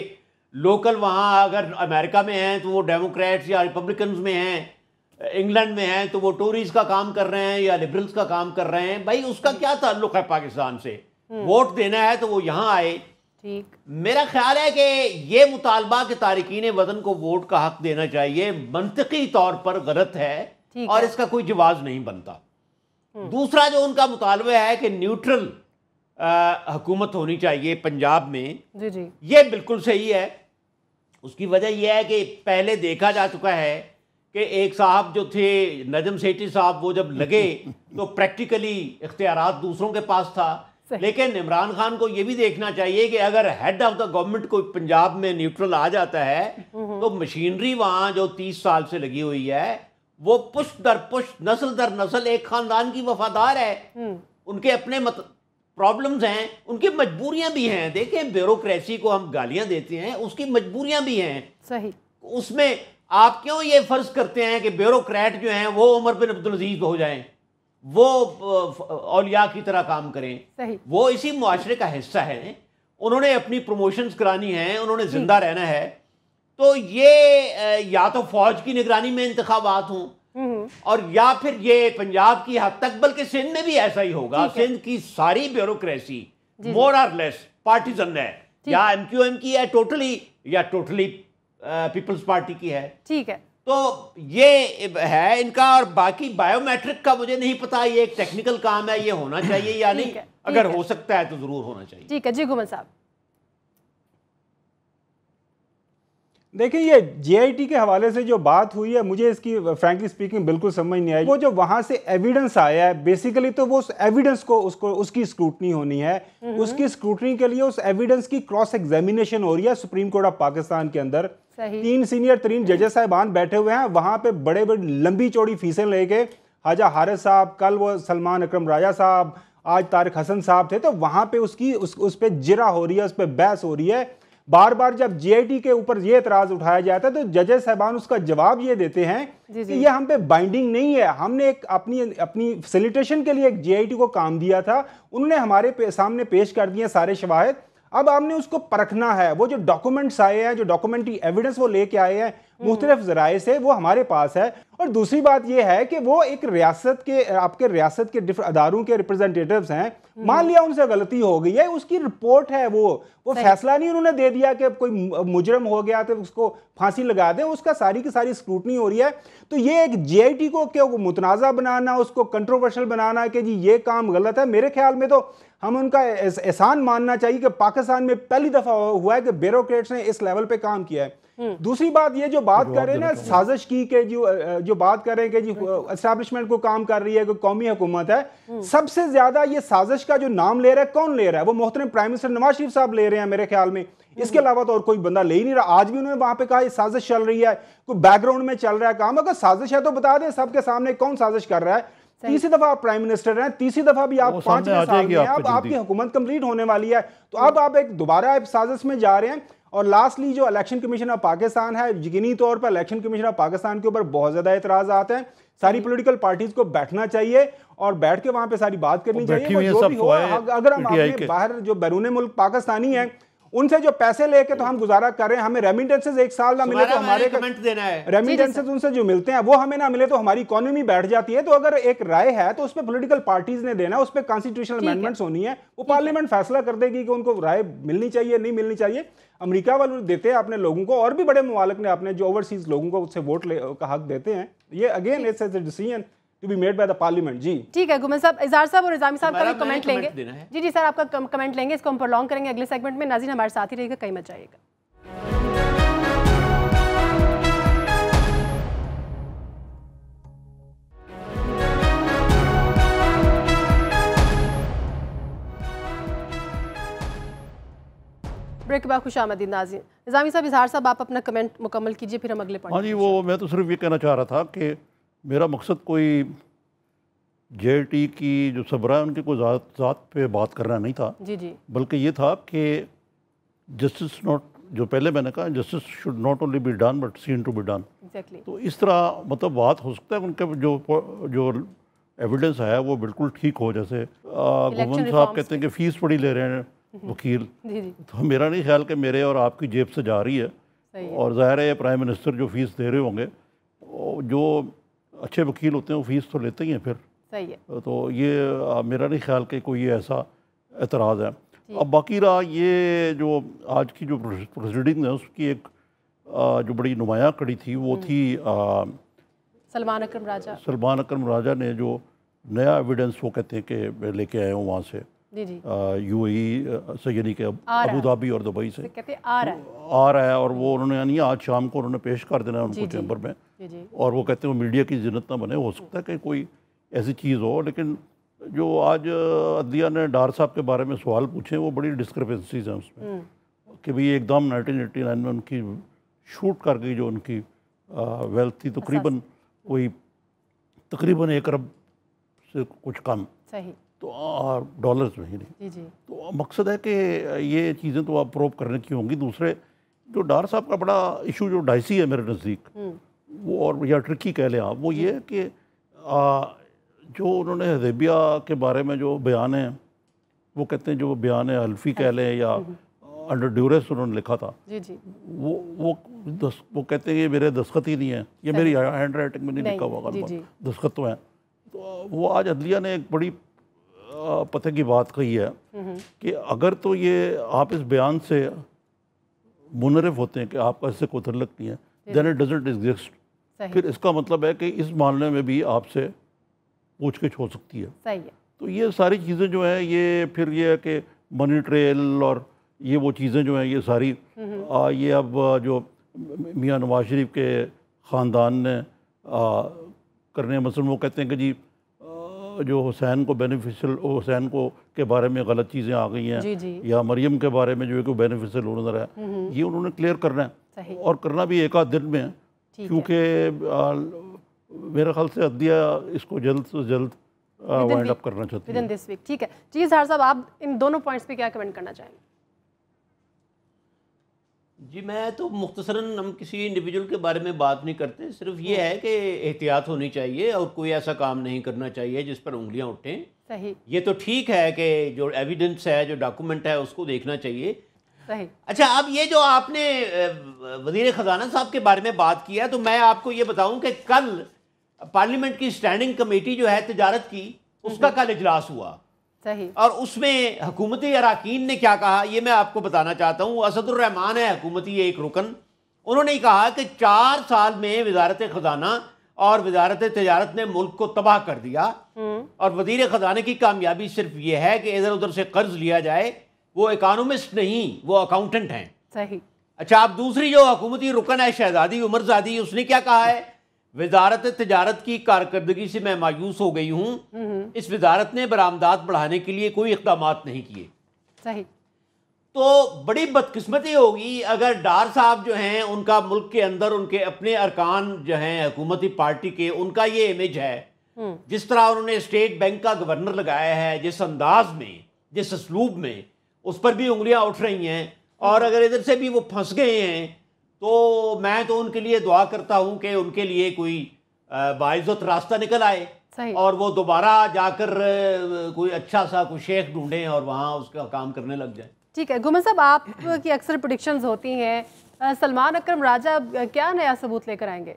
लोकल वहाँ अगर अमेरिका में हैं तो वो डेमोक्रेट्स या रिपब्लिकन्स में हैं, इंग्लैंड में हैं तो वो टोरीज का काम कर रहे हैं या लिबरल्स का काम कर रहे हैं। भाई उसका क्या ताल्लुक है पाकिस्तान से? वोट देना है तो वो यहाँ आए। ठीक। मेरा ख्याल है कि ये मुतालबा कि तारिकीन वतन को वोट का हक देना चाहिए मंतकी तौर पर गलत है और इसका कोई जवाब नहीं बनता। दूसरा जो उनका मुतालबा है कि न्यूट्रल हुकूमत होनी चाहिए पंजाब में, जी जी, ये बिल्कुल सही है। उसकी वजह यह है कि पहले देखा जा चुका है कि एक साहब जो थे नजम सेठी साहब, वो जब लगे तो प्रैक्टिकली इख्तियारात दूसरों के पास था। लेकिन इमरान खान को ये भी देखना चाहिए कि अगर हेड ऑफ द गवर्नमेंट कोई पंजाब में न्यूट्रल आ जाता है तो मशीनरी वहाँ जो 30 साल से लगी हुई है वो पुश्त दर पुश्त, नस्ल दर नस्ल एक खानदान की वफादार है। उनके अपने प्रॉब्लम्स हैं, उनकी मजबूरियां भी हैं। देखें, ब्यूरोक्रेसी को हम गालियां देते हैं, उसकी मजबूरियां भी हैं। सही। उसमें आप क्यों ये फर्ज करते हैं कि ब्यूरोक्रेट जो हैं वो उमर बिन अब्दुल अजीज हो जाएं, वो औलिया की तरह काम करें? सही। वो इसी मुआशरे का हिस्सा है। उन्होंने अपनी प्रमोशंस करानी है, उन्होंने जिंदा रहना है। तो ये या तो फौज की निगरानी में इंतखाबात हों और या फिर ये पंजाब की हद तक, बल्कि सिंध में भी ऐसा ही होगा। सिंध की सारी ब्यूरोक्रेसी मोर और लेस पार्टीजन है, या MQM की है टोटली, या टोटली पीपल्स पार्टी की है। ठीक है। तो ये है इनका। और बाकी बायोमेट्रिक का मुझे नहीं पता, ये एक टेक्निकल काम है, ये होना चाहिए या नहीं। अगर हो सकता है तो जरूर होना चाहिए। ठीक है जी घुमन साहब। देखिए, ये JIT के हवाले से जो बात हुई है, मुझे इसकी फ्रैंकली स्पीकिंग बिल्कुल समझ नहीं आई। वो जो वहाँ से एविडेंस आया है, बेसिकली तो वो उस एविडेंस को उसकी स्क्रूटनी होनी है। उसकी स्क्रूटनी के लिए उस एविडेंस की क्रॉस एग्जामिनेशन हो रही है सुप्रीम कोर्ट ऑफ पाकिस्तान के अंदर। 3 सीनियर तरीन जजेस साहिबान बैठे हुए हैं वहाँ पे, बड़े बड़े लंबी चौड़ी फीसें लेके। हाजा हारिस साहब, कल वो सलमान अकरम राजा साहब, आज तारिक हसन साहब थे। तो वहाँ पे उस पर जिरा हो रही है, उस पर बहस हो रही है। बार बार जब JIT के ऊपर ये एतराज उठाया जाता है तो जजेस साहबान उसका जवाब ये देते हैं कि ये हम पे बाइंडिंग नहीं है। हमने एक अपनी फैसिलिटेशन के लिए एक JIT को काम दिया था, उन्होंने हमारे सामने पेश कर दिए सारे शवाहिद। अब आपने उसको परखना है। वो जो डॉक्यूमेंट्स आए हैं, जो डॉक्यूमेंट्री एविडेंस वो लेके आए हैं मुख्तलिफ जराए से, वो हमारे पास है। और दूसरी बात यह है कि वो एक आपके रियासत के अदारों के रिप्रेजेंटेटिव्स हैं। मान लिया उनसे गलती हो गई है, उसकी रिपोर्ट है, वो फैसला नहीं उन्होंने दे दिया कि कोई मुजरम हो गया तो उसको फांसी लगा दें। उसका सारी की सारी स्क्रूटनी हो रही है। तो ये एक JIT को क्या मुतनाज़ा बनाना, उसको कंट्रोवर्शियल बनाना कि जी ये काम गलत है, मेरे ख्याल में तो हम उनका एहसान मानना चाहिए कि पाकिस्तान में पहली दफा हुआ है कि ब्यूरोक्रेट्स ने इस लेवल पे काम किया है। दूसरी बात, ये जो बात कर रहे हैं ना साजिश की के जो बात कर रहे हैं कि जी एस्टैब्लिशमेंट को काम कर रही है, कोई कौमी हुकूमत है, सबसे ज्यादा ये साजिश का जो नाम ले रहा है, कौन ले रहा है? वो मोहतरम प्राइम मिनिस्टर नवाज शरीफ साहब ले रहे हैं मेरे ख्याल में। इसके अलावा तो और कोई बंदा ले ही नहीं रहा। आज भी उन्होंने वहां पे कहा साजिश चल रही है, कोई बैकग्राउंड में चल रहा है काम। अगर साजिश है तो बता दें सबके सामने कौन साजिश कर रहा है। तीसरी दफा आप प्राइम मिनिस्टर हैं, तीसरी दफा भी आप 5 साल में, अब आपकी हुकूमत कंप्लीट होने वाली है। तो अब आप एक दोबारा साजिश में जा रहे हैं। और लास्टली जो इलेक्शन कमीशन ऑफ पाकिस्तान है, यकीनी तौर पर इलेक्शन कमीशन ऑफ पाकिस्तान के ऊपर बहुत ज्यादा एतराज आते हैं। सारी पॉलिटिकल पार्टीज को बैठना चाहिए और बैठ के वहां पे सारी बात करनी चाहिए। जो भी हो, अगर हम अपने बाहर जो बैरून मुल्क पाकिस्तानी हैं उनसे जो पैसे लेके तो हम गुजारा कर रहे हैं, हमें रेमिटेंसेस एक साल ना मिले तो हमारे कमेंट देना है, रेमिटेंसेस उनसे जो मिलते हैं वो हमें ना मिले तो हमारी इकोनॉमी बैठ जाती है। तो अगर एक राय है तो उस पर पॉलिटिकल पार्टीज ने देना, उस पर कॉन्स्टिट्यूशनल अमेंडमेंट्स होनी है, वो पार्लियामेंट फैसला कर देगी कि उनको राय मिलनी चाहिए नहीं मिलनी चाहिए। अमेरिका वाले देते हैं अपने लोगों को, और भी बड़े ममालिक ने अपने जो ओवरसीज लोगों को उससे वोट का हक देते हैं। ये again it's a decision to be made by the parliament। जी ठीक है गुमन साहब, इज़हार साहब और निज़ामी साहब का भी कमेंट लेंगे। जी जी सर, आपका कमेंट लेंगे, इसको हम प्रोलॉन्ग करेंगे अगले सेगमेंट में। नाज़रीन हमारे साथ ही रहेगा, कहीं मत जाइएगा। ब्रेक के बाद खुश आमदीद नाज़रीन। निज़ामी साहब, इजहार साहब, आप अपना कमेंट मुकम्मल कीजिए, फिर हम अगले पॉइंट। हाँ जी, वो मैं तो सिर्फ ये कहना चाह रहा था कि मेरा मकसद कोई JIT की जो सबरा है उनकी कोई ज़ात पे बात करना नहीं था जी जी, बल्कि ये था कि जस्टिस नॉट, जो पहले मैंने कहा, justice should not only be done but seen to be done. तो इस तरह मतलब बात हो सकता है उनके जो एविडेंस है वो बिल्कुल ठीक हो। जैसे गुमन साहब कहते हैं कि फ़ीस बड़ी ले रहे हैं वकील, तो मेरा नहीं ख्याल कि मेरे और आपकी जेब से जा रही है, और ज़ाहिर है प्राइम मिनिस्टर जो फ़ीस दे रहे होंगे, जो अच्छे वकील होते हैं वो फ़ीस तो लेते ही हैं फिर। सही है। तो ये मेरा नहीं ख्याल कि कोई ऐसा एतराज़ है। अब बाकी रहा ये जो आज की जो प्रोसीडिंग है उसकी एक जो बड़ी नुमायाँ कड़ी थी वो थी सलमान अकरम राजा ने जो नया एविडेंस वो कहते हैं कि लेके आए हूँ वहाँ से UAE से, यानी कि अबू धाबी और दुबई से कहते आ रहा है, और वो उन्होंने यानी आज शाम को उन्होंने पेश कर देना है उनको चैम्बर में, और वो कहते हैं वो मीडिया की जिन्नत ना बने। हो सकता है कि कोई ऐसी चीज़ हो, लेकिन जो आज अदलिया ने डार साहब के बारे में सवाल पूछे वो बड़ी डिस्क्रिपेंसीज हैं उसमें, कि भाई एकदम 1989 में उनकी शूट कर गई जो उनकी वेल्थ थी, तकरीबन 1 अरब से कुछ कम, सही, तो डॉलर्स में ही नहीं। तो मकसद है कि ये चीज़ें तो आप प्रूव करने की होंगी। दूसरे जो डार साहब का बड़ा इशू जो डाइसी है मेरे नज़दीक, वो और या ट्रिकी कह लें आप, वो ये है कि जो उन्होंने हदैबिया के बारे में जो बयान है, वो कहते हैं जो बयान है हल्फी कह लें या अंडर ड्यूरेस उन्होंने लिखा था, वो कहते हैं ये मेरे दस्तखत ही नहीं है, ये मेरी हैंड राइटिंग में नहीं लिखा हुआ, दस्तखत तो हैं। तो वो आज अदलिया ने एक बड़ी पते की बात कही है कि अगर तो ये आप इस बयान से मुनरिफ होते हैं कि आपका इससे कोई तल्लुक नहीं है, देन इट डजंट एग्जिस्ट, फिर इसका मतलब है कि इस मामले में भी आपसे पूछगिछ हो सकती है। सही है। तो ये सारी चीज़ें जो हैं ये फिर ये है कि मनी ट्रेल और ये वो चीज़ें जो हैं ये सारी ये अब जो मियाँ नवाज शरीफ के ख़ानदान ने करने, मसलन वो कहते हैं कि जी जो हुसैन को के बारे में गलत चीज़ें आ गई हैं, या मरियम के बारे में जो है कोई बेनिफिशियल ओनर है, ये उन्होंने क्लियर करना है, और करना भी एक आध दिन में है, क्योंकि मेरे ख्याल से अदलिया इसको जल्द से जल्द वाइंड अप करना चाहती है दिस वीक। ठीक है जी, इजहार साहब, आप इन दोनों पॉइंट्स पे क्या कमेंट करना चाहेंगे? जी, मैं तो मुख्तसरन हम किसी इंडिविजुअल के बारे में बात नहीं करते, सिर्फ ये है कि एहतियात होनी चाहिए और कोई ऐसा काम नहीं करना चाहिए जिस पर उंगलियां उठें। सही। ये तो ठीक है कि जो एविडेंस है, जो डॉक्यूमेंट है, उसको देखना चाहिए। सही। अच्छा, अब ये जो आपने वज़ीर ख़जाना साहब के बारे में बात किया, तो मैं आपको ये बताऊं कि कल पार्लियामेंट की स्टैंडिंग कमेटी जो है तिजारत की, उसका कल इजलास हुआ। सही। और उसमें हुकूमती अरकान ने क्या कहा ये मैं आपको बताना चाहता हूँ। असदुर रहमान है हुकूमती एक रुकन, उन्होंने कहा कि 4 साल में वजारत ख़जाना और वजारत तिजारत ने मुल्क को तबाह कर दिया, और वज़ीर ख़जाने की कामयाबी सिर्फ ये है कि इधर उधर से कर्ज लिया जाए। वो इकोनॉमिस्ट नहीं, वो अकाउंटेंट हैं। सही। अच्छा, अब दूसरी जो हुकूमती रुकन है शहजादी उमरजादी, उसने क्या कहा है, वजारत तिजारत की कारकर्दगी से मैं मायूस हो गई हूँ, इस वजारत ने बरामदात बढ़ाने के लिए कोई इक़दाम नहीं किए। सही। तो बड़ी बदकिस्मती होगी अगर डार साहब जो हैं उनका मुल्क के अंदर उनके अपने अरकान जो हैं हुकूमती पार्टी के, उनका ये इमेज है, जिस तरह उन्होंने स्टेट बैंक का गवर्नर लगाया है, जिस अंदाज में, जिस असलूब में, उस पर भी उंगलियां उठ रही हैं। और अगर इधर से भी वो फंस गए हैं तो मैं तो उनके लिए दुआ करता हूं कि उनके लिए कोई बाइज़्ज़त रास्ता निकल आए और वो दोबारा जाकर कोई अच्छा सा कोई शेख ढूंढें और वहाँ उसका काम करने लग जाए। ठीक है गुमन साहब, आपकी अक्सर प्रेडिक्शंस होती हैं, सलमान अकरम राजा क्या नया सबूत लेकर आएंगे?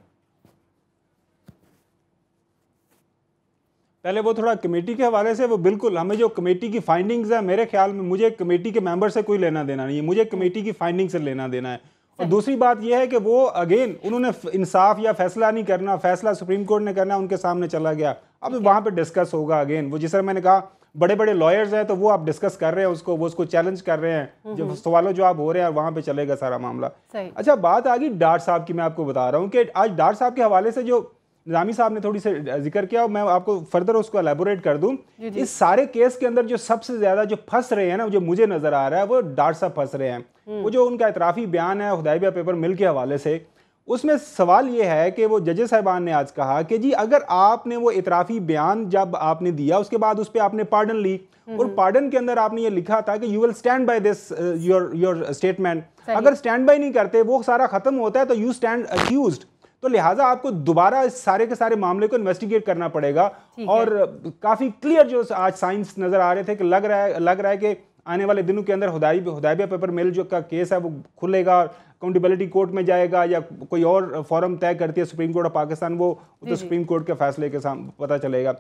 पहले वो थोड़ा कमेटी के हवाले से, वो बिल्कुल हमें जो कमेटी की फाइंडिंग्स है, मेरे ख्याल में मुझे कमेटी के मेंबर से कोई लेना देना नहीं है, मुझे कमेटी की फाइंडिंग से लेना देना है। और दूसरी बात यह है कि वो अगेन उन्होंने इंसाफ या फैसला नहीं करना, फैसला सुप्रीम कोर्ट ने करना, उनके सामने चला गया। अब वहाँ पे डिस्कस होगा अगेन, वो जिस तरह मैंने कहा बड़े बड़े लॉयर्स हैं तो वो आप डिस्कस कर रहे हैं उसको, वो उसको चैलेंज कर रहे हैं, जब सवालों जवाब हो रहे हैं, वहाँ पे चलेगा सारा मामला। अच्छा, बात आ गई डार साहब की। मैं आपको बता रहा हूँ कि आज डार साहब के हवाले से जो निज़ामी साहब ने थोड़ी सी जिक्र किया और मैं आपको फर्दर उसको एलेबोरेट कर दूं। इस सारे केस के अंदर जो सबसे ज़्यादा जो फंस रहे हैं ना, जो मुझे नज़र आ रहा है, वो डार साहब फंस रहे हैं। वो जो उनका इतराफ़ी बयान है हुदैबिया पेपर मिल के हवाले से, उसमें सवाल ये है कि वो जजेस साहिबान ने आज कहा कि जी अगर आपने वो इतराफ़ी बयान जब आपने दिया उसके बाद उस पर आपने पार्डन ली और पार्डन के अंदर आपने ये लिखा था कि you will stand by this your statement, अगर स्टैंड बाय नहीं करते वो सारा खत्म होता है तो यू स्टैंड अक्यूज्ड, तो लिहाजा आपको दोबारा इस सारे के सारे मामले को इन्वेस्टिगेट करना पड़ेगा। और काफ़ी क्लियर जो आज साइंस नज़र आ रहे थे कि लग रहा है कि आने वाले दिनों के अंदर हुदैबिया पेपर मिल जो का केस है वो खुलेगा, अकाउंटेबिलिटी कोर्ट में जाएगा या कोई और फॉरम तय करती है सुप्रीम कोर्ट ऑफ पाकिस्तान, वो तो सुप्रीम कोर्ट के फैसले के सामने पता चलेगा।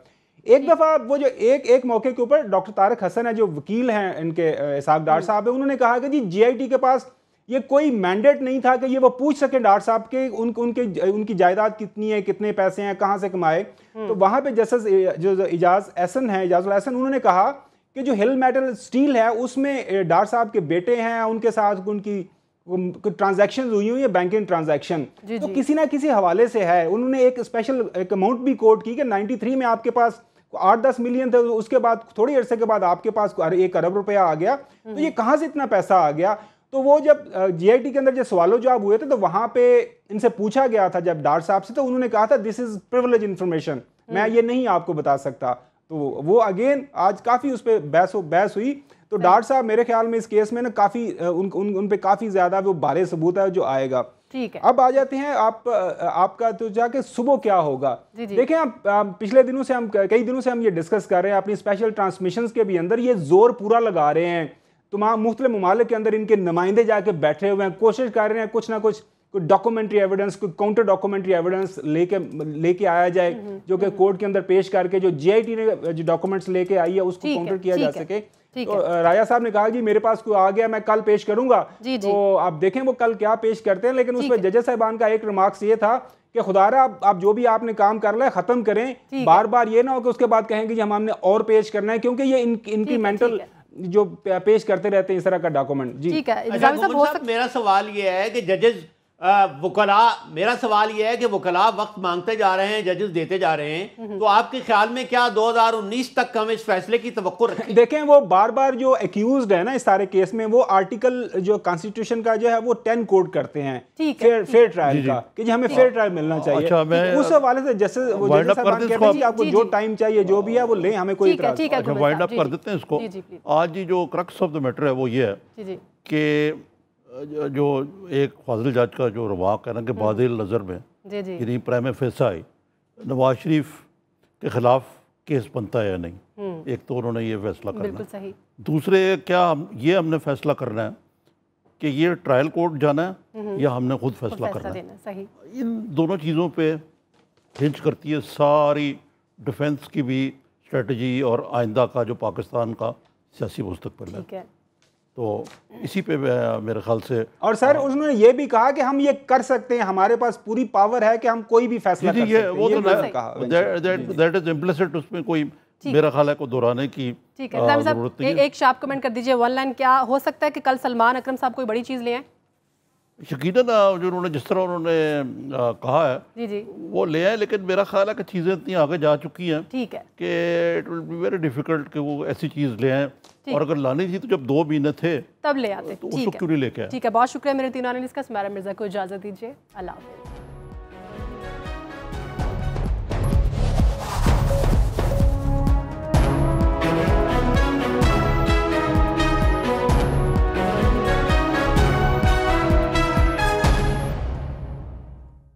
एक दफ़ा वो जो एक मौके के ऊपर डॉक्टर तारिक हसन है जो वकील हैं इनके इसाक डार साहब है, उन्होंने कहा कि जी GIT के पास ये कोई मैंडेट नहीं था कि ये वो पूछ सके डार साहब के उनकी जायदाद कितनी है, कितने पैसे हैं, कहाँ से कमाए। तो वहाँ पे जस्टिस जो इजाज़ुल एहसन उन्होंने कहा कि जो हिल मेटल स्टील है उसमें डार साहब के बेटे हैं, उनके साथ उनकी ट्रांजैक्शन हुई है, बैंकिंग ट्रांजैक्शन, तो किसी ना किसी हवाले से है। उन्होंने एक स्पेशल अमाउंट भी कोट की कि 93 में आपके पास 8-10 मिलियन थे, उसके बाद थोड़ी अरसे के बाद आपके पास 1 अरब रुपया आ गया, तो ये कहाँ से इतना पैसा आ गया। तो वो जब GIT के अंदर जो सवालों जवाब हुए थे तो वहां पे इनसे पूछा गया था जब डार साहब से, तो उन्होंने कहा था दिस इज प्रिविलेज इंफॉर्मेशन, मैं ये नहीं आपको बता सकता। तो वो अगेन आज काफी उस पर बहस हुई। तो डार साहब मेरे ख्याल में इस केस में ना काफी उन पे काफी ज्यादा वो भारी सबूत है जो आएगा। ठीक है, अब आ जाते हैं आपका तो जाके सुबह क्या होगा। देखें आप पिछले दिनों से कई दिनों से हम ये डिस्कस कर रहे हैं, अपनी स्पेशल ट्रांसमिशंस के भी अंदर ये जोर पूरा लगा रहे हैं, तमाम मुख्तलिफ ममालिक के अंदर इनके नुमाइंदे जाके बैठे हुए हैं, कोशिश कर रहे हैं कुछ ना कुछ डॉक्यूमेंट्री एविडेंस, कोई काउंटर डॉक्यूमेंट्री एविडेंस लेके आया जाए जो कि कोर्ट के अंदर पेश करके जो GIT ने जो डॉक्यूमेंट्स लेके आई है उसको काउंटर किया जा सके। तो राजा साहब ने कहा कि मेरे पास कोई आ गया, मैं कल पेश करूंगा, तो आप देखें वो कल क्या पेश करते हैं। लेकिन उस पर जजेस साहिबान का एक रिमार्क्स ये था कि खुदारा आप जो भी आपने काम कर लिया खत्म करें, बार बार ये ना हो कि उसके बाद कहेंगे कि हमने और पेश करना है, क्योंकि ये इनकी मेंटल जो पेश करते रहते हैं इस तरह का डॉक्यूमेंट। जी ठीक है, मेरा सवाल ये है कि जजेस वकला, मेरा सवाल यह है कि वकला वक्त मांगते जा रहे हैं, जजेस देते जा रहे हैं, तो आपके ख्याल में क्या 2019 तक हम इस फैसले की तवक्को रखें? देखें वो बार बार जो एक्यूज्ड है ना इस सारे केस में, वो आर्टिकल जो कॉन्स्टिट्यूशन का जो है वो 10 कोड करते हैं फेयर ट्रायल का, कि जी हमें फेयर ट्रायल मिलना चाहिए। अच्छा, उस हवाले से जैसे आपको जो टाइम चाहिए जो भी है वो ले, हमें कोई वाइंड अप कर देते हैं इसको। आज जो क्रक्स ऑफ द मैटर है वो ये है कि जो एक फाजिल जज का जो रवाक है ना कि बादिल नज़र में यानी प्राइम फेसा आई नवाज शरीफ के खिलाफ केस बनता है या नहीं, एक तो उन्होंने ये फैसला करना है। दूसरे क्या ये हमने फैसला करना है कि ये ट्रायल कोर्ट जाना है या हमने खुद फैसला करना है। इन दोनों चीज़ों पे हिंच करती है सारी डिफेंस की भी स्ट्रेटजी और आइंदा का जो पाकिस्तान का सियासी मुस्तकबिल है। तो इसी पे मेरे ख्याल से, और सर उन्होंने ये भी कहा कि हम ये कर सकते हैं, हमारे पास पूरी पावर है कि हम कोई भी फैसला कर सकते हैं। वो तो दैट इज इम्प्लिसिट, उसमें कोई मेरा ख्याल है को दोहराने की जरूरत नहीं है। एक शार्प कमेंट कर दीजिए, वन लाइन, क्या हो सकता है कि कल सलमान अकरम साहब कोई बड़ी चीज़ ले आए? यकीनन जो उन्होंने जिस तरह उन्होंने कहा है जी वो ले आए, लेकिन मेरा ख्याल है कि चीज़ें इतनी आगे जा चुकी हैं ठीक है कि it will be very difficult कि वो ऐसी चीज़ ले आए, और अगर लानी थी तो जब 2 महीने थे तब ले आते, तो उसको क्यों नहीं लेके आए। ठीक है, बहुत शुक्रिया मेरे तीनों एनालिस्ट का। सुमैरा मिर्जा को इजाज़त दीजिए, अल्लाह हाफ़िज़।